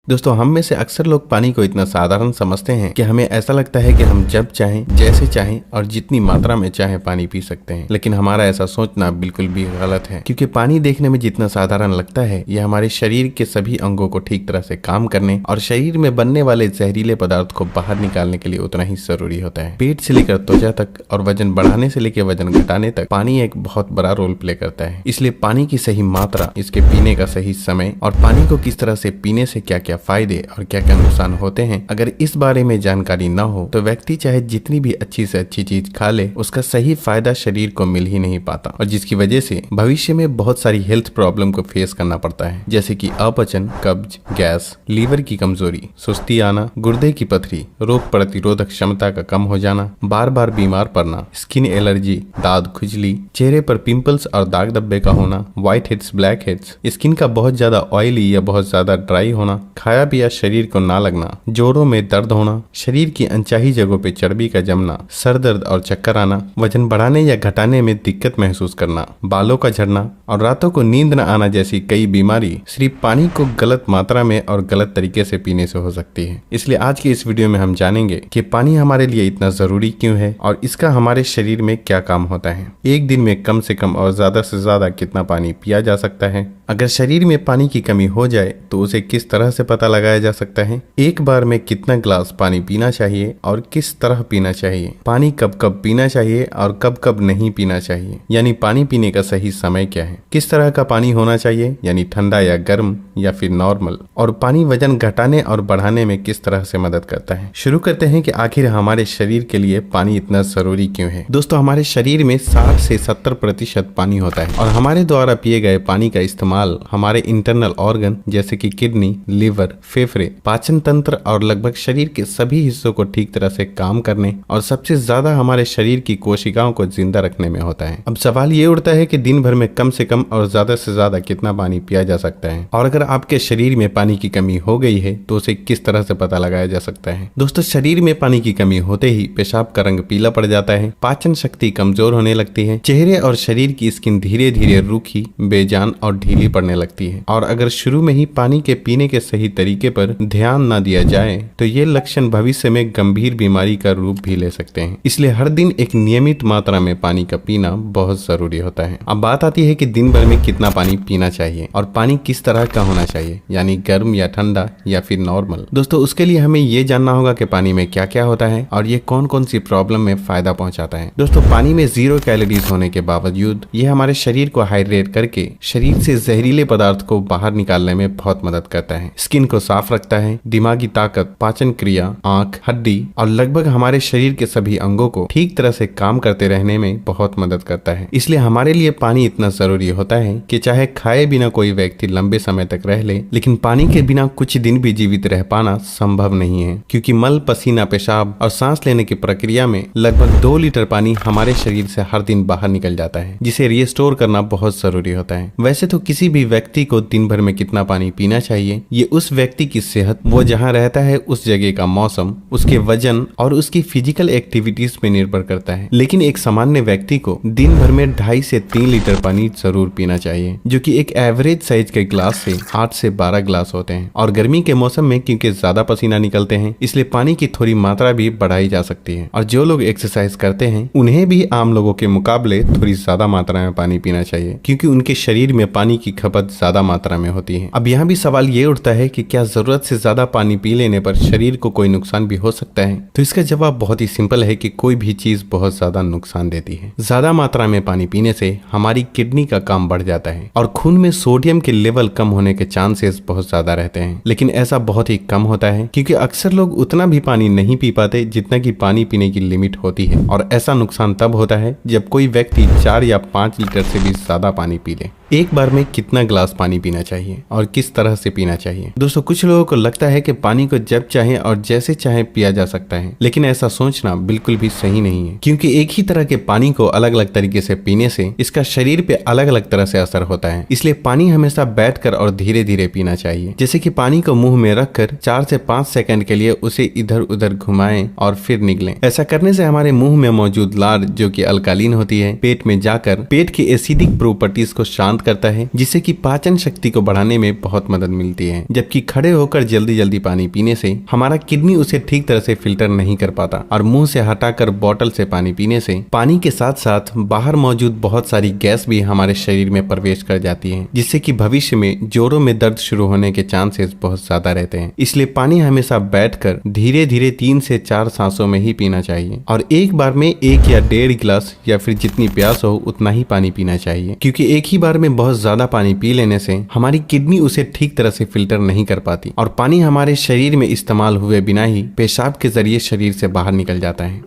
दोस्तों, हम में से अक्सर लोग पानी को इतना साधारण समझते हैं कि हमें ऐसा लगता है कि हम जब चाहें, जैसे चाहें और जितनी मात्रा में चाहें पानी पी सकते हैं। लेकिन हमारा ऐसा सोचना बिल्कुल भी गलत है, क्योंकि पानी देखने में जितना साधारण लगता है, यह हमारे शरीर के सभी अंगों को ठीक तरह से काम करने और शरीर में बनने वाले जहरीले पदार्थ को बाहर निकालने के लिए उतना ही जरूरी होता है। पेट से लेकर त्वचा तक और वजन बढ़ाने से लेकर वजन घटाने तक पानी एक बहुत बड़ा रोल प्ले करता है। इसलिए पानी की सही मात्रा, इसके पीने का सही समय और पानी को किस तरह से पीने से क्या क्या फायदे और क्या क्या नुकसान होते हैं, अगर इस बारे में जानकारी न हो तो व्यक्ति चाहे जितनी भी अच्छी से अच्छी चीज खा ले, उसका सही फायदा शरीर को मिल ही नहीं पाता, और जिसकी वजह से भविष्य में बहुत सारी हेल्थ प्रॉब्लम को फेस करना पड़ता है, जैसे कि अपचन, कब्ज, गैस, लीवर की कमजोरी, सुस्ती आना, गुर्दे की पथरी, रोग प्रतिरोधक क्षमता का कम हो जाना, बार बार बीमार पड़ना, स्किन एलर्जी, दांत खुजली, चेहरे पर पिंपल्स और दाग धब्बे का होना, white heads, black heads, skin का बहुत ज्यादा ऑयली या बहुत ज्यादा ड्राई होना, खाया पिया शरीर को ना लगना, जोड़ों में दर्द होना, शरीर की अनचाही जगहों पे चर्बी का जमना, सर दर्द और चक्कर आना, वजन बढ़ाने या घटाने में दिक्कत महसूस करना, बालों का झड़ना और रातों को नींद न आना जैसी कई बीमारी सिर्फ पानी को गलत मात्रा में और गलत तरीके से पीने से हो सकती है। इसलिए आज की इस वीडियो में हम जानेंगे कि पानी हमारे लिए इतना जरूरी क्यों है और इसका हमारे शरीर में क्या काम होता है। एक दिन में कम से कम और ज्यादा से ज्यादा कितना पानी पिया जा सकता है, अगर शरीर में पानी की कमी हो जाए तो उसे किस तरह से पता लगाया जा सकता है, एक बार में कितना ग्लास पानी पीना चाहिए और किस तरह पीना चाहिए, पानी कब कब पीना चाहिए और कब कब नहीं पीना चाहिए, यानी पानी पीने का सही समय क्या है, किस तरह का पानी होना चाहिए, यानी ठंडा या गर्म या फिर नॉर्मल, और पानी वजन घटाने और बढ़ाने में किस तरह से मदद करता है। शुरू करते हैं कि आखिर हमारे शरीर के लिए पानी इतना जरूरी क्यों है। दोस्तों, हमारे शरीर में 60 से 70% पानी होता है और हमारे द्वारा पिए गए पानी का इस्तेमाल हमारे इंटरनल ऑर्गन जैसे कि किडनी, लिवर, फेफड़े, पाचन तंत्र और लगभग शरीर के सभी हिस्सों को ठीक तरह से काम करने और सबसे ज्यादा हमारे शरीर की कोशिकाओं को जिंदा रखने में होता है। अब सवाल ये उठता है कि दिन भर में कम से कम और ज्यादा से ज्यादा कितना पानी पिया जा सकता है, और अगर आपके शरीर में पानी की कमी हो गई है तो उसे किस तरह से पता लगाया जा सकता है। दोस्तों, शरीर में पानी की कमी होते ही पेशाब का रंग पीला पड़ जाता है, पाचन शक्ति कमजोर होने लगती है, चेहरे और शरीर की स्किन धीरे धीरे रूखी, बेजान और ढीली पड़ने लगती है, और अगर शुरू में ही पानी के पीने के सही तरीके पर ध्यान न दिया जाए तो ये लक्षण भविष्य में गंभीर बीमारी का रूप भी ले सकते हैं। इसलिए हर दिन एक नियमित मात्रा में पानी का पीना बहुत जरूरी होता है। अब बात आती है कि दिन भर में कितना पानी पीना चाहिए और पानी किस तरह का होना चाहिए, यानी गर्म या ठंडा या फिर नॉर्मल। दोस्तों, उसके लिए हमें ये जानना होगा कि पानी में क्या क्या होता है और ये कौन कौन सी प्रॉब्लम में फायदा पहुंचाता है। दोस्तों, पानी में 0 कैलोरीज होने के बावजूद ये हमारे शरीर को हाइड्रेट करके शरीर से जहरीले पदार्थ को बाहर निकालने में बहुत मदद करता है, स्किन को साफ रखता है, दिमागी ताकत, पाचन क्रिया, आंख, हड्डी और लगभग हमारे शरीर के सभी अंगों को ठीक तरह से काम करते रहने में बहुत मदद करता है। इसलिए हमारे लिए पानी इतना जरूरी होता है कि चाहे खाए बिना कोई व्यक्ति लंबे समय तक रह ले, लेकिन पानी के बिना कुछ दिन भी जीवित रह पाना संभव नहीं है, क्योंकि मल, पसीना, पेशाब और सांस लेने की प्रक्रिया में लगभग 2 लीटर पानी हमारे शरीर से हर दिन बाहर निकल जाता है, जिसे रिस्टोर करना बहुत जरूरी होता है। वैसे तो किसी भी व्यक्ति को दिन भर में कितना पानी पीना चाहिए ये उस व्यक्ति की सेहत, वो जहाँ रहता है उस जगह का मौसम, उसके वजन और उसकी फिजिकल एक्टिविटीज पे निर्भर करता है। लेकिन एक सामान्य व्यक्ति को दिन भर में 2.5 से 3 लीटर पानी जरूर पीना चाहिए, जो कि एक एवरेज साइज के ग्लास से 8 से 12 ग्लास होते हैं। और गर्मी के मौसम में क्योंकि ज्यादा पसीना निकलते हैं, इसलिए पानी की थोड़ी मात्रा भी बढ़ाई जा सकती है। और जो लोग एक्सरसाइज करते हैं उन्हें भी आम लोगों के मुकाबले थोड़ी ज्यादा मात्रा में पानी पीना चाहिए, क्योंकि उनके शरीर में पानी की खपत ज्यादा मात्रा में होती है। अब यहाँ भी सवाल ये उठता है कि क्या जरूरत से ज्यादा पानी पी लेने पर शरीर को कोई नुकसान भी हो सकता है। तो इसका जवाब बहुत ही सिंपल है कि कोई भी चीज बहुत ज्यादा नुकसान देती है। ज्यादा मात्रा में पानी पीने से हमारी किडनी का काम बढ़ जाता है और खून में सोडियम के लेवल कम होने के चांसेस बहुत ज्यादा रहते हैं। लेकिन ऐसा बहुत ही कम होता है, क्योंकि अक्सर लोग उतना भी पानी नहीं पी पाते जितना कि पानी पीने की लिमिट होती है, और ऐसा नुकसान तब होता है जब कोई व्यक्ति 4 या 5 लीटर से भी ज्यादा पानी पी ले। एक बार में कितना ग्लास पानी पीना चाहिए और किस तरह से पीना चाहिए। दोस्तों, कुछ लोगों को लगता है कि पानी को जब चाहे और जैसे चाहे पिया जा सकता है, लेकिन ऐसा सोचना बिल्कुल भी सही नहीं है, क्योंकि एक ही तरह के पानी को अलग अलग तरीके से पीने से इसका शरीर पे अलग अलग तरह से असर होता है। इसलिए पानी हमेशा बैठकर और धीरे धीरे पीना चाहिए, जैसे कि पानी को मुंह में रखकर 4 से 5 सेकंड के लिए उसे इधर उधर घुमाएं और फिर निगलें। ऐसा करने से हमारे मुंह में मौजूद लार, जो कि अल्कालीन होती है, पेट में जाकर पेट की एसिडिक प्रॉपर्टीज को शांत शांत करता है, जिससे कि पाचन शक्ति को बढ़ाने में बहुत मदद मिलती है। जबकि खड़े होकर जल्दी जल्दी पानी पीने से हमारा किडनी उसे ठीक तरह से फिल्टर नहीं कर पाता और मुंह से हटाकर बोतल से पानी पीने से पानी के साथ साथ बाहर मौजूद बहुत सारी गैस भी हमारे शरीर में प्रवेश कर जाती है, जिससे कि भविष्य में जोड़ों में दर्द शुरू होने के चांसेस बहुत ज्यादा रहते हैं। इसलिए पानी हमेशा बैठकर धीरे धीरे 3 से 4 सांसों में ही पीना चाहिए और एक बार में 1 या 1.5 गिलास या फिर जितनी प्यास हो उतना ही पानी पीना चाहिए, क्योंकि एक ही बार में बहुत ज्यादा पानी पी लेने से हमारी किडनी उसे ठीक तरह से फिल्टर नहीं कर पाती और पानी हमारे शरीर में इस्तेमाल हुए बिना ही पेशाब के जरिए शरीर से बाहर निकल जाता है।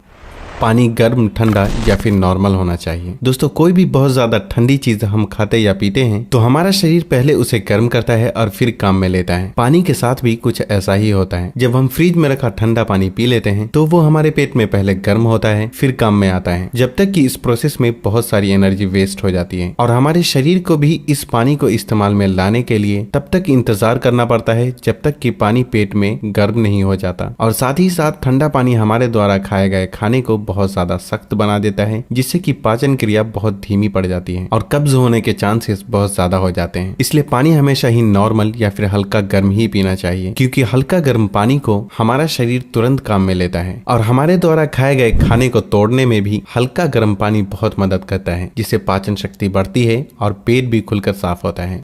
पानी गर्म, ठंडा या फिर नॉर्मल होना चाहिए। दोस्तों, कोई भी बहुत ज्यादा ठंडी चीज हम खाते या पीते हैं तो हमारा शरीर पहले उसे गर्म करता है और फिर काम में लेता है। पानी के साथ भी कुछ ऐसा ही होता है। जब हम फ्रिज में रखा ठंडा पानी पी लेते हैं तो वो हमारे पेट में पहले गर्म होता है, फिर काम में आता है, जब तक कि इस प्रोसेस में बहुत सारी एनर्जी वेस्ट हो जाती है और हमारे शरीर को भी इस पानी को इस्तेमाल में लाने के लिए तब तक इंतजार करना पड़ता है जब तक कि पानी पेट में गर्म नहीं हो जाता। और साथ ही साथ ठंडा पानी हमारे द्वारा खाए गए खाने को बहुत ज्यादा सख्त बना देता है, जिससे कि पाचन क्रिया बहुत धीमी पड़ जाती है और कब्ज होने के चांसेस बहुत ज्यादा हो जाते हैं। इसलिए पानी हमेशा ही नॉर्मल या फिर हल्का गर्म ही पीना चाहिए, क्योंकि हल्का गर्म पानी को हमारा शरीर तुरंत काम में लेता है और हमारे द्वारा खाए गए खाने को तोड़ने में भी हल्का गर्म पानी बहुत मदद करता है, जिससे पाचन शक्ति बढ़ती है और पेट भी खुलकर साफ होता है।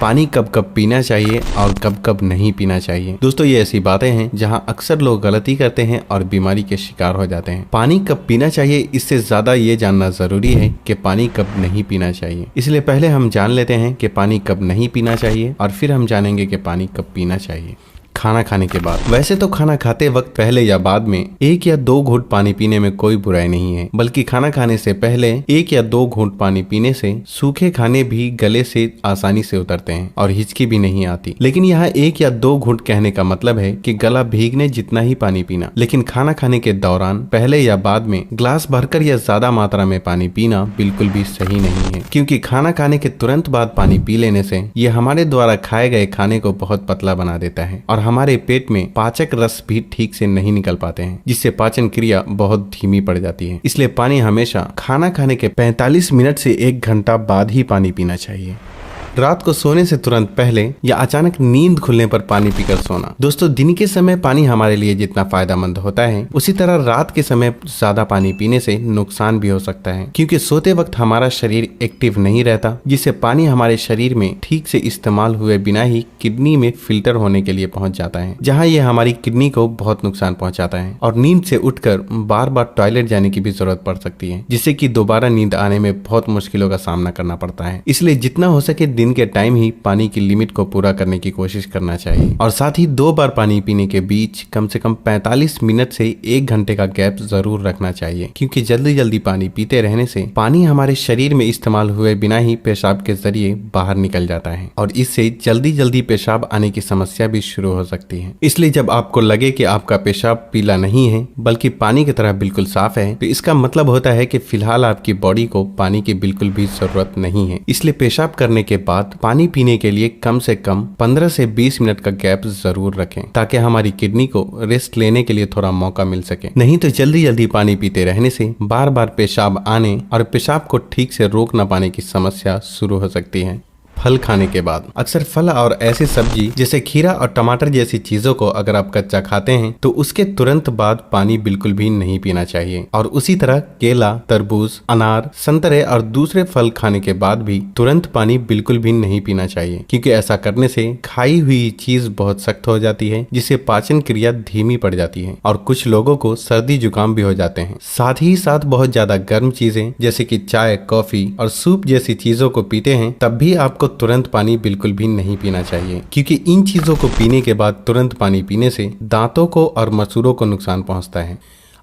पानी कब कब पीना चाहिए और कब कब नहीं पीना चाहिए। दोस्तों, ये ऐसी बातें हैं जहां अक्सर लोग गलती करते हैं और बीमारी के शिकार हो जाते हैं। पानी कब पीना चाहिए, इससे ज्यादा ये जानना जरूरी है कि पानी कब नहीं पीना चाहिए। इसलिए पहले हम जान लेते हैं कि पानी कब नहीं पीना चाहिए और फिर हम जानेंगे कि पानी कब पीना चाहिए। खाना खाने के बाद। वैसे तो खाना खाते वक्त पहले या बाद में 1 या 2 घूंट पानी पीने में कोई बुराई नहीं है, बल्कि खाना खाने से पहले 1 या 2 घूंट पानी पीने से सूखे खाने भी गले से आसानी से उतरते हैं और हिचकी भी नहीं आती। लेकिन यहाँ 1 या 2 घूंट कहने का मतलब है कि गला भीगने जितना ही पानी पीना। लेकिन खाना खाने के दौरान पहले या बाद में ग्लास भरकर या ज्यादा मात्रा में पानी पीना बिल्कुल भी सही नहीं है, क्योंकि खाना खाने के तुरंत बाद पानी पी लेने से ये हमारे द्वारा खाए गए खाने को बहुत पतला बना देता है और हमारे पेट में पाचक रस भी ठीक से नहीं निकल पाते हैं, जिससे पाचन क्रिया बहुत धीमी पड़ जाती है। इसलिए पानी हमेशा खाना खाने के 45 मिनट से 1 घंटा बाद ही पानी पीना चाहिए। रात को सोने से तुरंत पहले या अचानक नींद खुलने पर पानी पीकर सोना। दोस्तों, दिन के समय पानी हमारे लिए जितना फायदेमंद होता है, उसी तरह रात के समय ज्यादा पानी पीने से नुकसान भी हो सकता है, क्योंकि सोते वक्त हमारा शरीर एक्टिव नहीं रहता, जिससे पानी हमारे शरीर में ठीक से इस्तेमाल हुए बिना ही किडनी में फिल्टर होने के लिए पहुंच जाता है, जहां ये हमारी किडनी को बहुत नुकसान पहुंचाता है और नींद से उठकर बार बार टॉयलेट जाने की भी जरूरत पड़ सकती है, जिससे कि दोबारा नींद आने में बहुत मुश्किलों का सामना करना पड़ता है। इसलिए जितना हो सके दिन के टाइम ही पानी की लिमिट को पूरा करने की कोशिश करना चाहिए और साथ ही 2 बार पानी पीने के बीच कम से कम 45 मिनट से 1 घंटे का गैप जरूर रखना चाहिए, क्योंकि जल्दी जल्दी पानी पीते रहने से पानी हमारे शरीर में इस्तेमाल हुए बिना ही पेशाब के जरिए बाहर निकल जाता है और इससे जल्दी जल्दी पेशाब आने की समस्या भी शुरू हो सकती है। इसलिए जब आपको लगे कि आपका पेशाब पीला नहीं है बल्कि पानी की तरह बिल्कुल साफ है, तो इसका मतलब होता है कि फिलहाल आपकी बॉडी को पानी की बिल्कुल भी जरूरत नहीं है। इसलिए पेशाब करने के बाद पानी पीने के लिए कम से कम 15 से 20 मिनट का गैप जरूर रखें, ताकि हमारी किडनी को रेस्ट लेने के लिए थोड़ा मौका मिल सके। नहीं तो जल्दी जल्दी पानी पीते रहने से बार बार पेशाब आने और पेशाब को ठीक से रोक न पाने की समस्या शुरू हो सकती है। फल खाने के बाद। अक्सर फल और ऐसी सब्जी जैसे खीरा और टमाटर जैसी चीजों को अगर आप कच्चा खाते हैं तो उसके तुरंत बाद पानी बिल्कुल भी नहीं पीना चाहिए, और उसी तरह केला, तरबूज, अनार, संतरे और दूसरे फल खाने के बाद भी तुरंत पानी बिल्कुल भी नहीं पीना चाहिए, क्योंकि ऐसा करने से खाई हुई चीज बहुत सख्त हो जाती है, जिससे पाचन क्रिया धीमी पड़ जाती है और कुछ लोगों को सर्दी जुकाम भी हो जाते हैं। साथ ही साथ बहुत ज्यादा गर्म चीजें जैसे कि चाय, कॉफी और सूप जैसी चीजों को पीते हैं तब भी आपको तुरंत पानी बिल्कुल भी नहीं पीना चाहिए, क्योंकि इन चीजों को पीने के बाद तुरंत पानी पीने से दांतों को और मसूड़ों को नुकसान पहुंचता है।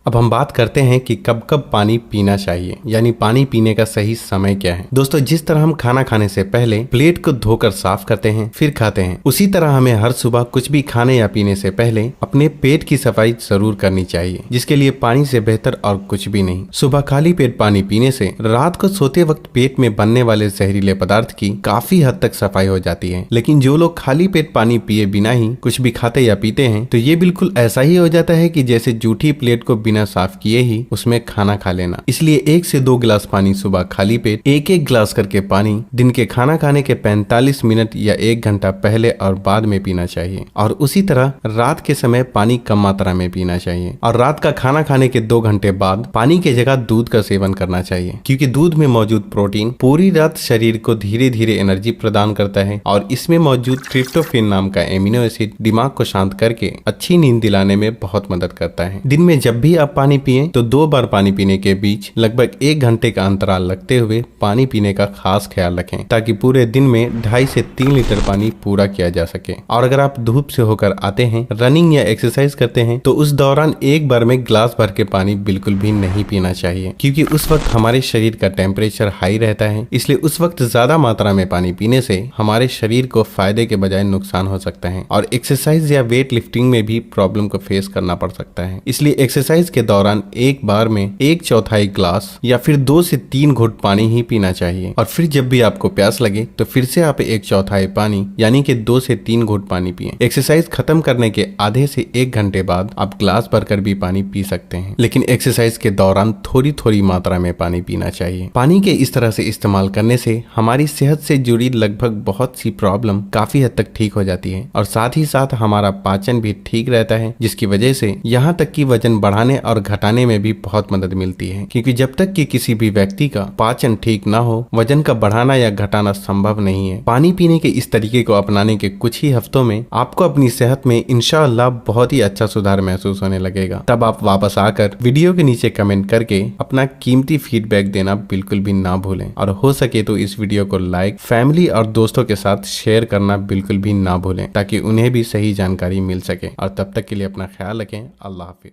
अब हम बात करते हैं कि कब कब पानी पीना चाहिए, यानी पानी पीने का सही समय क्या है। दोस्तों, जिस तरह हम खाना खाने से पहले प्लेट को धोकर साफ करते हैं फिर खाते हैं, उसी तरह हमें हर सुबह कुछ भी खाने या पीने से पहले अपने पेट की सफाई जरूर करनी चाहिए, जिसके लिए पानी से बेहतर और कुछ भी नहीं। सुबह खाली पेट पानी पीने से रात को सोते वक्त पेट में बनने वाले जहरीले पदार्थ की काफी हद तक सफाई हो जाती है। लेकिन जो लोग खाली पेट पानी पिए बिना ही कुछ भी खाते या पीते हैं तो ये बिल्कुल ऐसा ही हो जाता है कि जैसे जूठी प्लेट को बिना साफ किए ही उसमें खाना खा लेना। इसलिए 1 से 2 गिलास पानी सुबह खाली पेट, 1-1 गिलास करके पानी दिन के खाना खाने के 45 मिनट या 1 घंटा पहले और बाद में पीना चाहिए। और उसी तरह रात के समय पानी कम मात्रा में पीना चाहिए। और रात का खाना खाने के 2 घंटे बाद पानी की जगह दूध का सेवन करना चाहिए, क्योंकि दूध में मौजूद प्रोटीन पूरी रात शरीर को धीरे धीरे एनर्जी प्रदान करता है और इसमें मौजूद ट्रिप्टोफैन नाम का एमिनो एसिड दिमाग को शांत करके अच्छी नींद दिलाने में बहुत मदद करता है। दिन में जब भी आप पानी पिएं तो 2 बार पानी पीने के बीच लगभग 1 घंटे का अंतराल रखते हुए पानी पीने का खास ख्याल रखें, ताकि पूरे दिन में 2.5 से 3 लीटर पानी पूरा किया जा सके। और अगर आप धूप से होकर आते हैं, रनिंग या एक्सरसाइज करते हैं, तो उस दौरान एक बार में गिलास भर के पानी बिल्कुल भी नहीं पीना चाहिए, क्योंकि उस वक्त हमारे शरीर का टेम्परेचर हाई रहता है। इसलिए उस वक्त ज्यादा मात्रा में पानी पीने से हमारे शरीर को फायदे के बजाय नुकसान हो सकता है और एक्सरसाइज या वेट लिफ्टिंग में भी प्रॉब्लम को फेस करना पड़ सकता है। इसलिए एक्सरसाइज के दौरान एक बार में 1/4 गिलास या फिर 2 से 3 घुट पानी ही पीना चाहिए। और फिर जब भी आपको प्यास लगे तो फिर से आप 1/4 पानी यानी कि 2 से 3 घुट पानी पिएं। एक्सरसाइज खत्म करने के आधे से 1 घंटे बाद आप ग्लास भरकर भी पानी पी सकते हैं, लेकिन एक्सरसाइज के दौरान थोड़ी थोड़ी मात्रा में पानी पीना चाहिए। पानी के इस तरह से इस्तेमाल करने से हमारी सेहत से जुड़ी लगभग बहुत सी प्रॉब्लम काफी हद तक ठीक हो जाती है और साथ ही साथ हमारा पाचन भी ठीक रहता है, जिसकी वजह से यहाँ तक कि वजन बढ़ाने और घटाने में भी बहुत मदद मिलती है। क्योंकि जब तक कि किसी भी व्यक्ति का पाचन ठीक ना हो, वजन का बढ़ाना या घटाना संभव नहीं है। पानी पीने के इस तरीके को अपनाने के कुछ ही हफ्तों में आपको अपनी सेहत में इंशाअल्लाह बहुत ही अच्छा सुधार महसूस होने लगेगा। तब आप वापस आकर वीडियो के नीचे कमेंट करके अपना कीमती फीडबैक देना बिल्कुल भी ना भूलें और हो सके तो इस वीडियो को लाइक, फैमिली और दोस्तों के साथ शेयर करना बिल्कुल भी ना भूलें, ताकि उन्हें भी सही जानकारी मिल सके। और तब तक के लिए अपना ख्याल रखें। अल्लाह हाफिज।